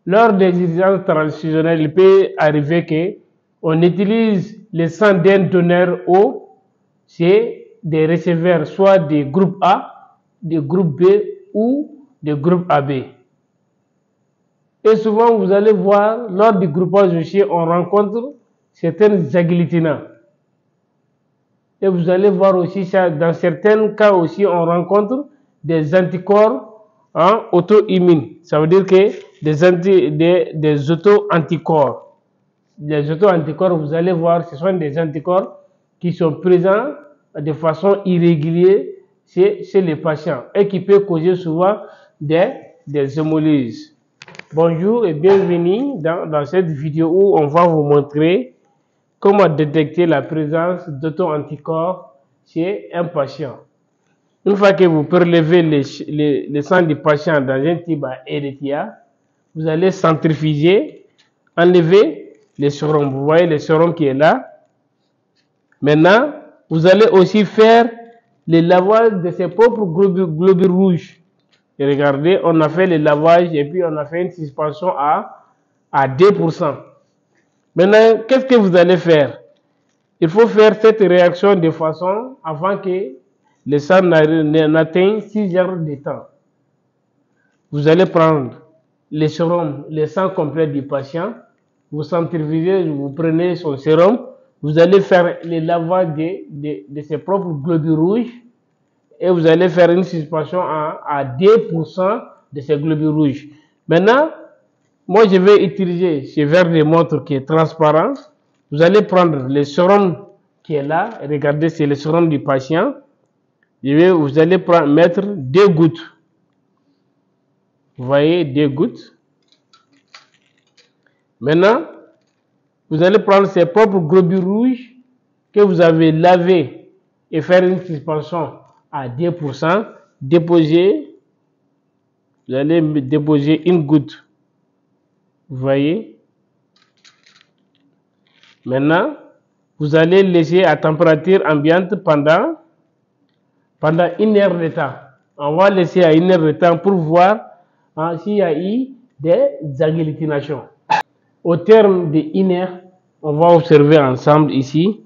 lors des urgences transfusionnelles, il peut arriver qu'on utilise le sang d'un donneur O chez des receveurs, soit des groupes A, des groupes B ou des groupes AB. Et souvent, vous allez voir, lors du groupage aussi, on rencontre certains agglutinants. Et vous allez voir aussi, dans certains cas aussi, on rencontre des anticorps auto-immunes. Ça veut dire que des auto-anticorps. Les auto-anticorps, vous allez voir, ce sont des anticorps qui sont présents de façon irrégulière chez les patients et qui peuvent causer souvent des hémorragies. Bonjour et bienvenue dans cette vidéo où on va vous montrer comment détecter la présence d'auto-anticorps chez un patient. Une fois que vous prélevez le sang du patient dans un tube à Erythia, vous allez centrifuger, enlever le sérum. Vous voyez le sérum qui est là. Maintenant, vous allez aussi faire le lavage de ses propres globules rouges. Et regardez, on a fait le lavage et puis on a fait une suspension à 2%. Maintenant, qu'est-ce que vous allez faire? Il faut faire cette réaction de façon avant que le sang n'atteigne 6 heures de temps. Vous allez prendre le sérum, le sang complet du patient, vous centrifugez, vous prenez son sérum, vous allez faire le lavage de ses propres globules rouges et vous allez faire une suspension à 2% de ces globules rouges. Maintenant, moi je vais utiliser ce verre de montre qui est transparent. Vous allez prendre le sérum qui est là. Regardez, c'est le sérum du patient. Vous allez mettre 2 gouttes. Vous voyez, 2 gouttes. Maintenant, vous allez prendre ces propres globules rouges que vous avez lavés et faire une suspension à 2%. Déposer. Vous allez déposer une goutte. Vous voyez. Maintenant, vous allez laisser à température ambiante pendant 1 heure de temps. On va laisser à 1 heure de temps pour voir s'il y a eu des agglutinations. Au terme de 1 heure, on va observer ensemble ici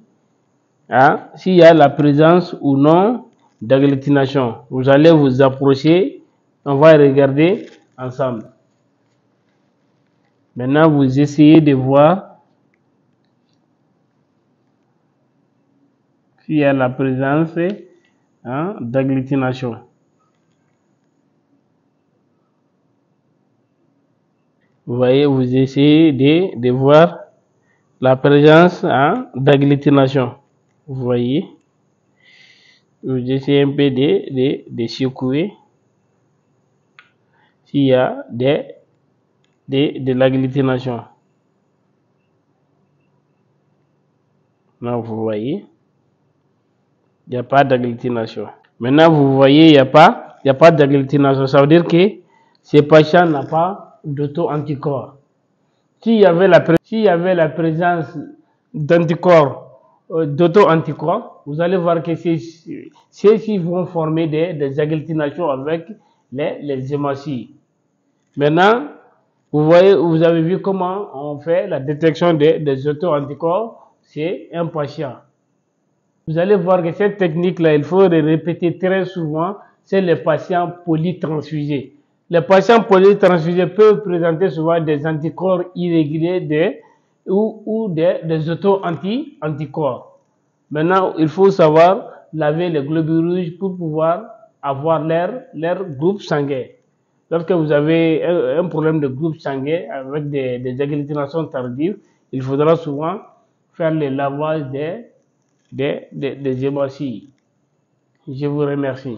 s'il y a la présence ou non d'agglutination. Vous allez vous approcher, on va regarder ensemble. Maintenant, vous essayez de voir s'il y a la présence d'agglutination. Vous voyez, vous essayez de voir la présence d'agglutination. Vous voyez, vous essayez un peu de secouer s'il y a de l'agglutination. Là, vous voyez, il n'y a pas d'agglutination. Maintenant, vous voyez, il n'y a pas d'agglutination. Ça veut dire que ce patient n'a pas d'auto-anticorps. S'il y avait la présence d'anticorps, d'auto-anticorps, vous allez voir que ceux-ci vont former des agglutinations avec les hémorragies. Maintenant, vous voyez, vous avez vu comment on fait la détection des auto-anticorps chez un patient. Vous allez voir que cette technique-là, il faut le répéter très souvent chez les patients polytransfusés. Les patients polytransfusés peuvent présenter souvent des anticorps irréguliers ou des auto-anticorps. Maintenant, il faut savoir laver les globules rouges pour pouvoir avoir leur groupe sanguin. Lorsque vous avez un problème de groupe sanguin avec des agglutinations tardives, il faudra souvent faire le lavage des hémorragies. Je vous remercie.